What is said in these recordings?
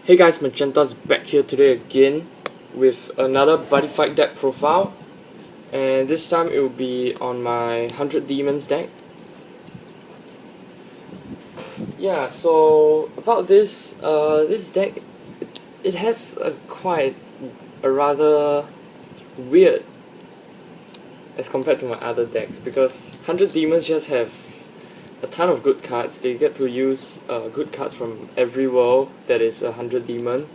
Hey guys, Magenta's back here today again with another Buddyfight deck profile, and this time it will be on my 100 Demons deck. Yeah, so about this deck, it has a rather weird as compared to my other decks, because 100 Demons just have a ton of good cards. They get to use good cards from every world that is 100 demon.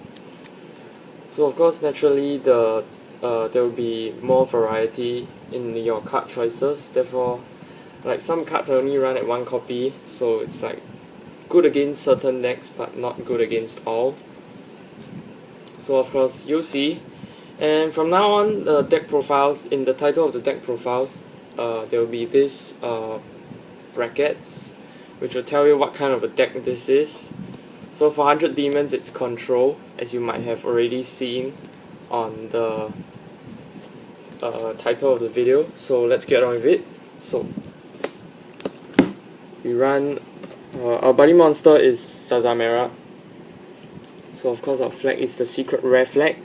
So of course, naturally, there will be more variety in your card choices. Therefore, like some cards only run at 1 copy, so it's like good against certain decks, but not good against all. So of course, you'll see. And from now on, the deck profiles, in the title of the deck profiles, there will be this brackets which will tell you what kind of a deck this is. So for 100 demons, it's control, as you might have already seen on the title of the video. So let's get on with it. So we run our buddy monster is Sazamera. So of course our flag is the secret rare flag,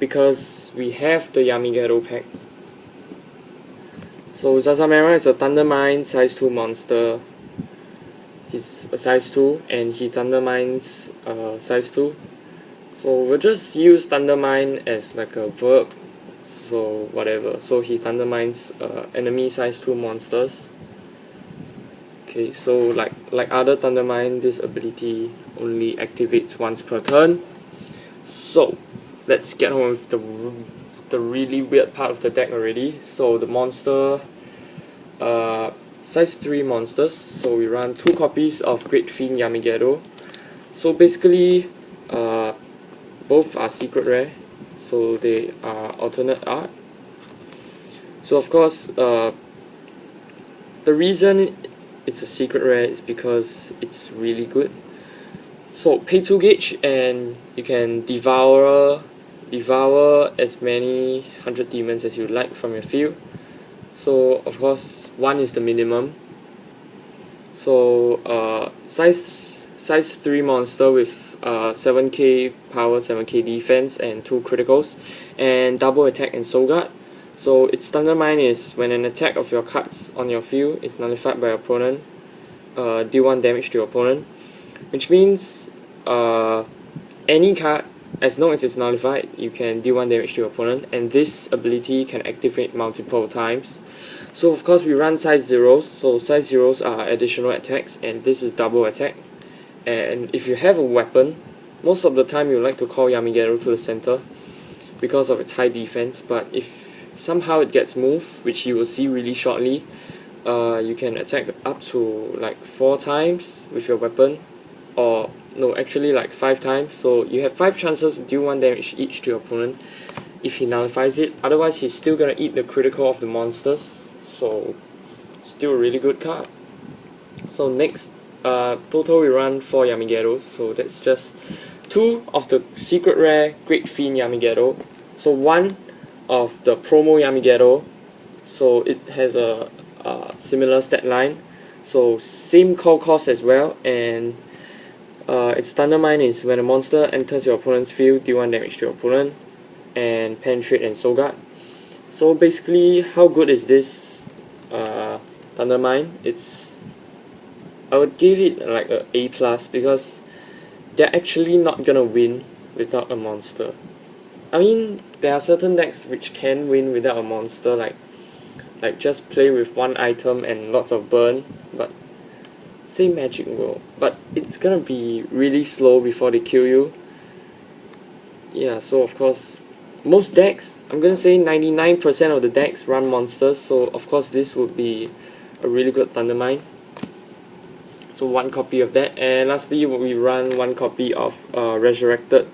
because we have the Yamigedo pack. So Sazamera is a Thunder Mine size 2 monster. He's a size 2 and he Thunder Mines size 2. So we'll just use Thunder Mine as like a verb, so whatever. So he Thunder Mines enemy size 2 monsters. Okay, so like other Thunder Mine, this ability only activates once per turn. So let's get on with the really weird part of the deck already. So the monster, size 3 monsters, so we run 2 copies of Great Fiend Yamigedo. So basically, both are secret rare, so they are alternate art. So of course, the reason it's a secret rare is because it's really good. So pay 2 gauge and you can devour as many 100 demons as you like from your field. So of course 1 is the minimum. So size 3 monster with 7k power, 7k defense and 2 criticals and double attack and soul guard. So its Thunder Mine is when an attack of your cards on your field is nullified by your opponent, deal 1 damage to your opponent, which means any card, as long as it's nullified, you can deal 1 damage to your opponent, and this ability can activate multiple times. So of course we run size 0s, so size 0s are additional attacks, and this is double attack. And if you have a weapon, most of the time you like to call Yamigedo to the center because of its high defense, but if somehow it gets moved, which you will see really shortly, you can attack up to like 4 times with your weapon, or no, actually like 5 times. So you have 5 chances to deal 1 damage each to your opponent if he nullifies it. Otherwise, he's still gonna eat the critical of the monsters. So still a really good card. So next, total we run 4 Yamigedos. So that's just 2 of the secret rare Great Fiend Yamigedo. So 1 of the promo Yamigedo. So it has a similar stat line. So same call cost as well, and its Thunder Mine is when a monster enters your opponent's field, deal 1 damage to your opponent, and penetrate and soul guard. So basically, how good is this Thunder Mine? I would give it like a A+, because they're actually not gonna win without a monster. I mean, there are certain decks which can win without a monster, like just play with 1 item and lots of burn, but say Magic World, but it's gonna be really slow before they kill you. Yeah, so of course most decks, I'm gonna say 99% of the decks run monsters, so of course this would be a really good Thunder Mine. So 1 copy of that, and lastly we run 1 copy of Resurrected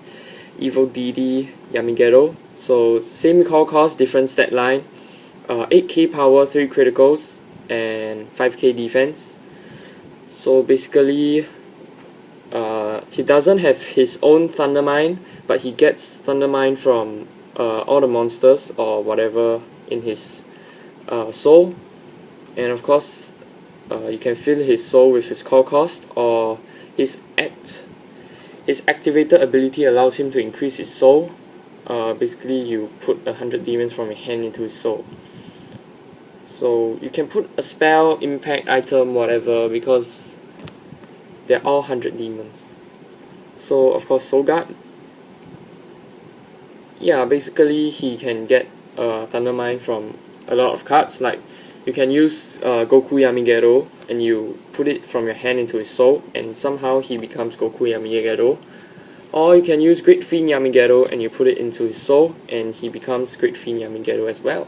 Evil Deity Yamigedo. So same call cost, different stat line, 8k power, 3 criticals and 5k defense. So basically, he doesn't have his own Thunder Mine, but he gets Thunder Mine from all the monsters or whatever in his soul. And of course, you can fill his soul with his call cost, or his act his activated ability allows him to increase his soul. Basically you put 100 demons from your hand into his soul. So you can put a spell, impact, item, whatever, because they're all 100 demons. So of course Soul Guard. Yeah, basically he can get Thunder Mine from a lot of cards. Like you can use Goku Yamigedo and you put it from your hand into his soul and somehow he becomes Goku Yamigedo. Or you can use Great Fiend Yamigedo and you put it into his soul and he becomes Great Fiend Yamigedo as well.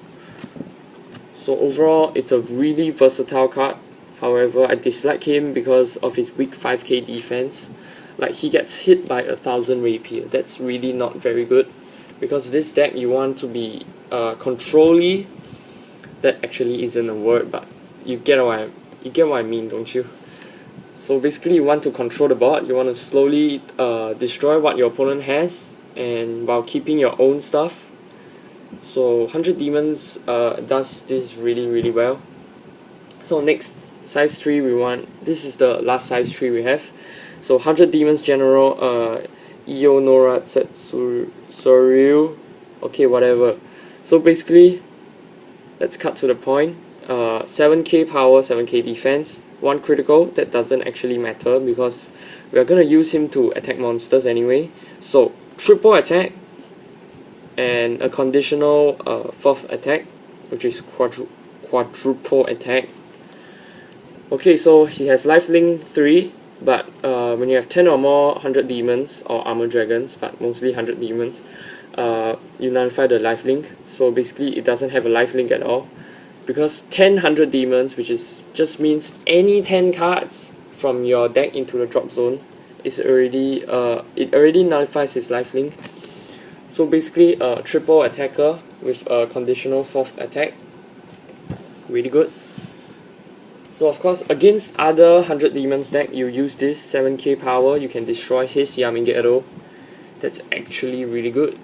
So overall it's a really versatile card. However, I dislike him because of his weak 5k defense. Like he gets hit by 1000 rapier. That's really not very good. Because this deck you want to be control-y. That actually isn't a word, but you get what I mean, don't you? So basically you want to control the board, you want to slowly destroy what your opponent has and while keeping your own stuff. So 100 demons does this really well. So next, size 3 we want, this is the last size 3 we have. So 100 demons general, Ionora Setsuryu, okay, whatever. So basically, let's cut to the point. 7k power, 7k defense, 1 critical. That doesn't actually matter because we are gonna use him to attack monsters anyway. So triple attack and a conditional 4th attack, which is quadruple attack. Okay, so he has lifelink 3, but when you have 10 or more 100 demons or armor dragons, but mostly 100 demons, you nullify the lifelink. So basically it doesn't have a lifelink at all, because 10 100 demons, which is just means any 10 cards from your deck into the drop zone, is already it already nullifies his lifelink. So basically a triple attacker with a conditional 4th attack, really good. So of course against other 100 demons deck, you use this 7k power, you can destroy his Yamigedo. That's actually really good.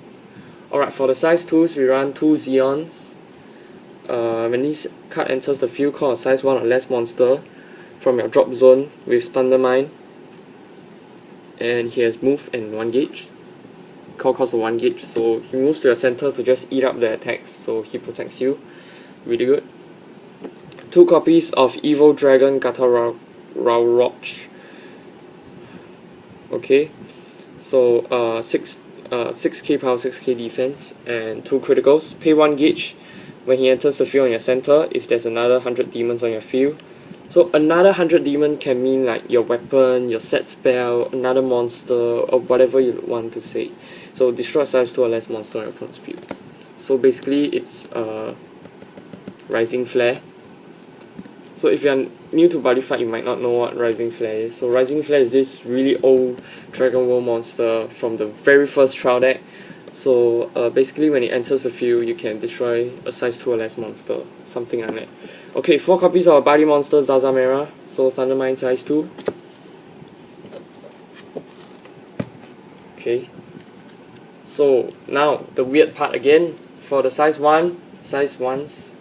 Alright, for the size 2s we run 2 Zeons. When this card enters the field, call a size 1 or less monster from your drop zone with Thunder Mine. And he has move and 1 gauge. Call cost of 1 gauge, so he moves to your center to just eat up the attacks, so he protects you. Really good. 2 copies of Evil Dragon Gata Rauroch. Okay, so 6k power, 6k defense, and 2 criticals. Pay 1 gauge when he enters the field on your center if there's another 100 demons on your field. So another 100 demon can mean like your weapon, your set spell, another monster, or whatever you want to say. So destroy size 2 or less monster on your opponent's field. So basically it's Rising Flare. So if you're new to Buddyfight, you might not know what Rising Flare is. So Rising Flare is this really old Dragon World monster from the very first trial deck. So basically when it enters the field, you can destroy a size 2 or less monster, something like that. Okay, 4 copies of our body monster Zazamera, so Thunder Mine size 2. Okay. So now the weird part again. For the size 1s,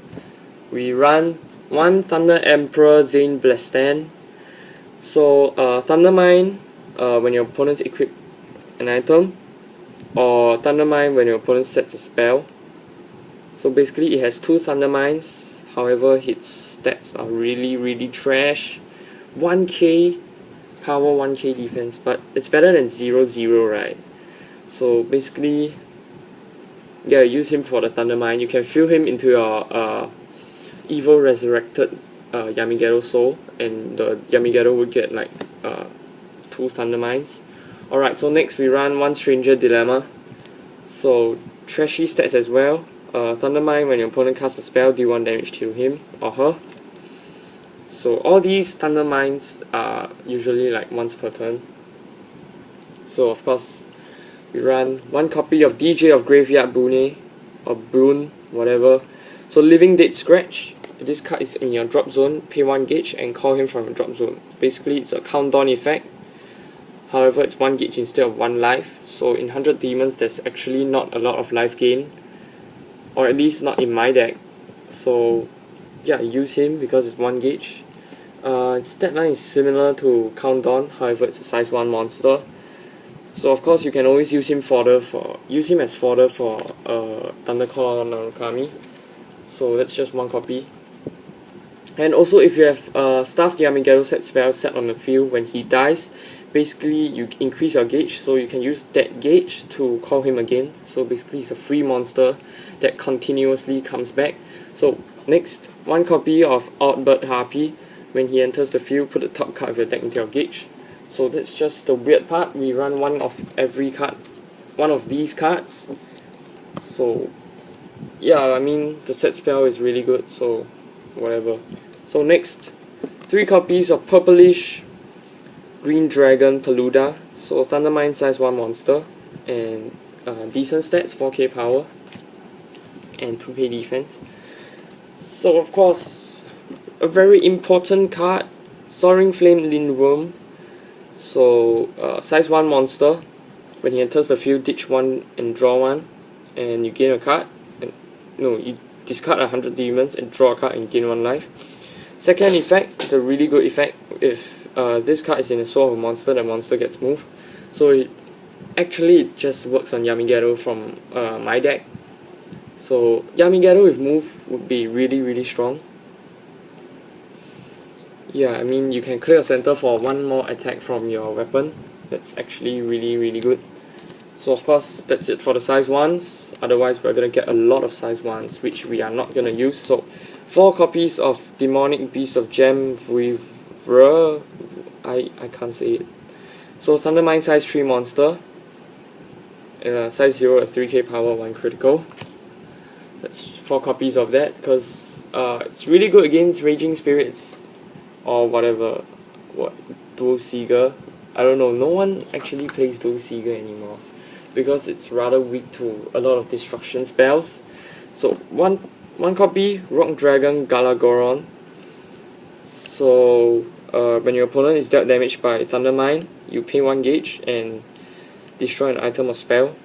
we run 1 Thunder Emperor Zane Blastan. So Thunder Mine when your opponents equip an item, or Thunder Mine when your opponent sets a spell. So basically it has 2 Thunder Mines, however its stats are really trash. 1k power, 1k defense, but it's better than 0-0, right? So basically, yeah, use him for the Thunder Mine. You can fill him into your Evil Resurrected Yamigedo Soul, and the Yamigedo would get like 2 Thunder Mines. Alright, so next we run 1 Stranger Dilemma. So trashy stats as well. Thunder Mine when your opponent casts a spell, deal 1 damage to him or her. So all these Thunder Mines are usually like once per turn. So of course we run 1 copy of DJ of Graveyard Brune, or Brune, whatever. So Living Dead Scratch. This card is in your drop zone, pay 1 gauge and call him from your drop zone. Basically it's a countdown effect. However, it's 1 gauge instead of 1 life. So in 100 demons there's actually not a lot of life gain, or at least not in my deck. So yeah, use him because it's 1 gauge. Its stat line is similar to Countdown, however it's a size 1 monster. So of course you can always use him as fodder for Thunderclaw on Narukami. So that's just one copy. And also if you have Staff Yamigedo set spell set on the field, when he dies, basically you increase your gauge, so you can use that gauge to call him again. So basically it's a free monster that continuously comes back. So next, one copy of Outbird Harpy. When he enters the field, put the top card of your deck into your gauge. So that's just the weird part. We run one of every card, one of these cards. So yeah, I mean the set spell is really good, so whatever. So next, 3 copies of Purplish Green Dragon Paluda. So Thundermine size 1 monster, and decent stats, 4k power and 2k defense. So of course, a very important card, Soaring Flame Lindworm. So size 1 monster. When he enters the field, ditch 1 and draw 1, and you gain a card. And no, you discard 100 demons and draw a card and gain 1 life. Second effect, it's a really good effect. If this card is in the soul of a monster, the monster gets moved. So it just works on Yamigedo from my deck. So Yamigedo with move would be really strong. Yeah, I mean you can clear a center for 1 more attack from your weapon. That's actually really good. So of course that's it for the size 1s. Otherwise we're gonna get a lot of size 1s, which we are not gonna use. So 4 copies of Demonic Beast of Gem Vivre. I can't say it. So Thundermine size 3 monster. Size 0 at 3k power, 1 critical. That's 4 copies of that, because it's really good against Raging Spirits or whatever. Dual Seeger. I don't know, no one actually plays Dual Seeger anymore because it's rather weak to a lot of destruction spells. So one copy, Rock Dragon Galagoron. So when your opponent is dealt damage by Thundermine, you pay 1 gauge and destroy an item or spell.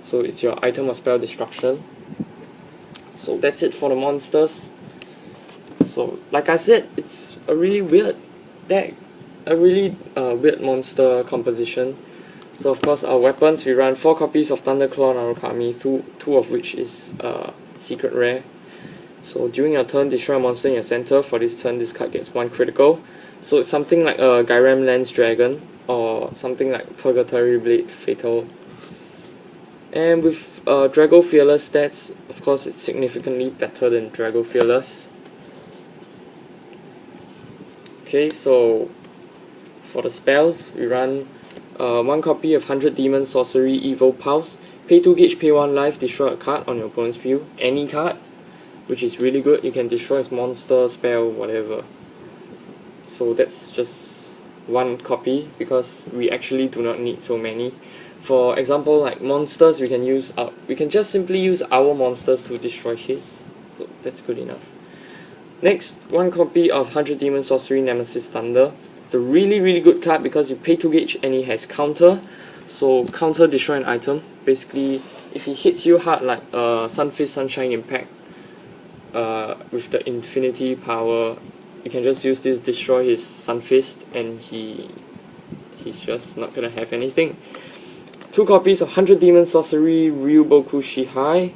So it's your item or spell destruction. So that's it for the monsters. So like I said, it's a really weird deck, a really weird monster composition. So of course our weapons, we run 4 copies of Thunderclaw Narukami, 2 of which is secret rare. So during your turn, destroy a monster in your center. For this turn, this card gets 1 critical. So it's something like a Gyram Lance Dragon, or something like Purgatory Blade Fatal. And with Drago Fearless stats, of course it's significantly better than Drago Fearless. Okay, so for the spells, we run 1 copy of 100 Demon Sorcery Evil Pulse. Pay 2 gauge, pay 1 life, destroy a card on your opponent's field. Any card, which is really good. You can destroy his monster, spell, whatever. So that's just 1 copy, because we actually do not need so many. For example, like monsters, we can just simply use our monsters to destroy his. So that's good enough. Next, 1 copy of 100 Demon Sorcery Nemesis Thunder. It's a really good card because you pay 2 gauge and he has counter. So counter destroy an item. Basically, if he hits you hard like Sunfist Sunshine Impact with the infinity power, you can just use this, destroy his Sunfist, and he's just not gonna have anything. 2 copies of 100 Demon Sorcery Ryuboku Shihai.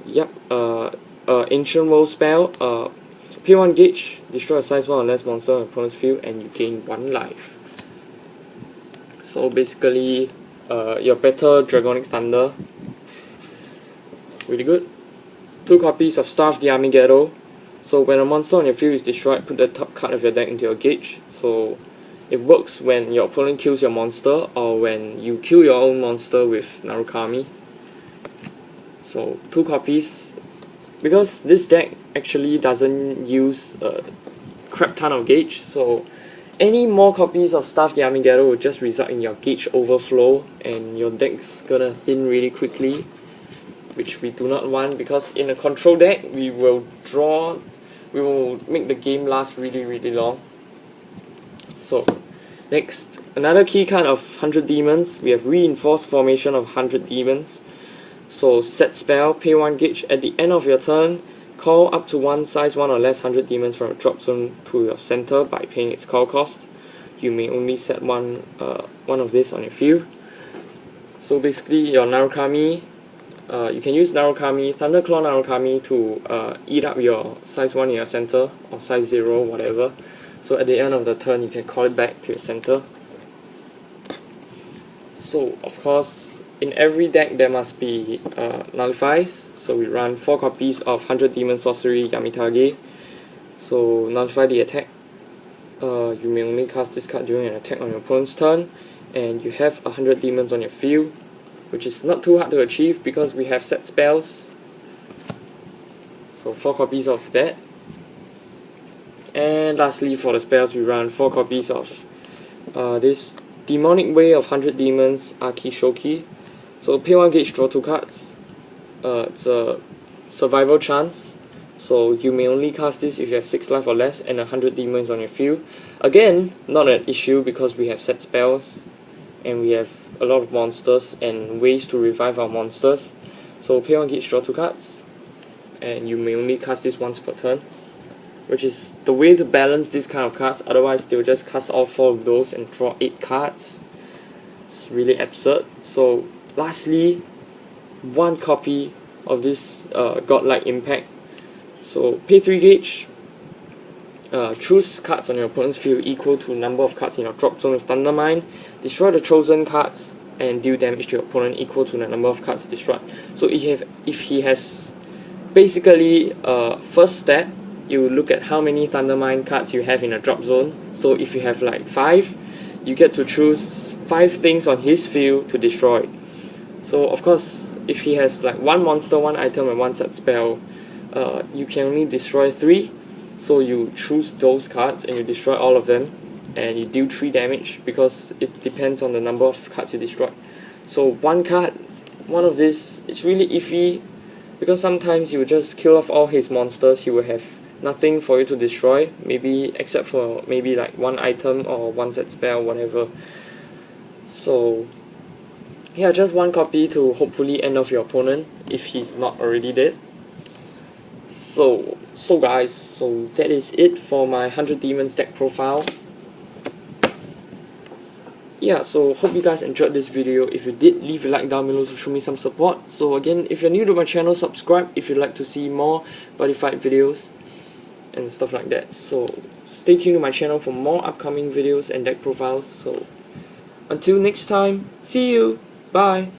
Yep, Ancient World spell. Pay 1 gauge, destroy a size 1 or less monster on opponent's field, and you gain 1 life. So basically, your better Dragonic Thunder. Really good. 2 copies of Staff Yamigedo. So when a monster on your field is destroyed, put the top card of your deck into your gauge. So it works when your opponent kills your monster, or when you kill your own monster with Narukami. So 2 copies. Because this deck actually doesn't use a crap ton of gauge, so any more copies of Staff Yamigedo will just result in your gauge overflow, and your deck's gonna thin really quickly, which we do not want, because in a control deck we will make the game last really long. So next, another key card of 100 Demons. We have Reinforced Formation of 100 Demons. So set spell, pay 1 gauge. At the end of your turn, call up to 1 size 1 or less 100 demons from a drop zone to your center by paying its call cost. you may only set one of this on your field. So basically your Narukami, you can use Narukami, Thunderclaw Narukami to eat up your size 1 in your center, or size 0, whatever. So at the end of the turn you can call it back to your center. So of course, in every deck there must be nullifies. So we run 4 copies of 100 Demon Sorcery Yamitage. So nullify the attack. You may only cast this card during an attack on your opponent's turn, and you have 100 demons on your field, which is not too hard to achieve because we have set spells. So 4 copies of that. And lastly, for the spells, we run 4 copies of this Demonic Way of 100 Demons Aki Shoki. So pay 1 gauge, draw 2 cards. It's a survival chance. So you may only cast this if you have 6 life or less and 100 demons on your field. Again, not an issue because we have set spells and we have a lot of monsters and ways to revive our monsters. So pay 1 gauge, draw 2 cards, and you may only cast this once per turn, which is the way to balance this kind of cards. Otherwise they'll just cast all 4 of those and draw 8 cards. It's really absurd. So lastly, 1 copy of this Godlike Impact. So pay 3 gauge, choose cards on your opponent's field equal to number of cards in your drop zone with Thundermine, destroy the chosen cards and deal damage to your opponent equal to the number of cards destroyed. So if he has basically first step, you look at how many Thundermine cards you have in a drop zone. So if you have like 5, you get to choose 5 things on his field to destroy. So of course, if he has like 1 monster, 1 item and 1 set spell, you can only destroy 3, so you choose those cards and you destroy all of them, and you deal 3 damage because it depends on the number of cards you destroy. So 1 card, 1 of this, it's really iffy because sometimes you just kill off all his monsters, he will have nothing for you to destroy, maybe except for maybe like 1 item or 1 set spell, whatever. So yeah, just 1 copy to hopefully end off your opponent if he's not already dead. So guys, so that is it for my 100 Demons deck profile. Yeah, so hope you guys enjoyed this video. If you did, leave a like down below to show me some support. So again, if you're new to my channel, subscribe if you'd like to see more Buddyfight videos and stuff like that. So stay tuned to my channel for more upcoming videos and deck profiles. So until next time, see you, bye.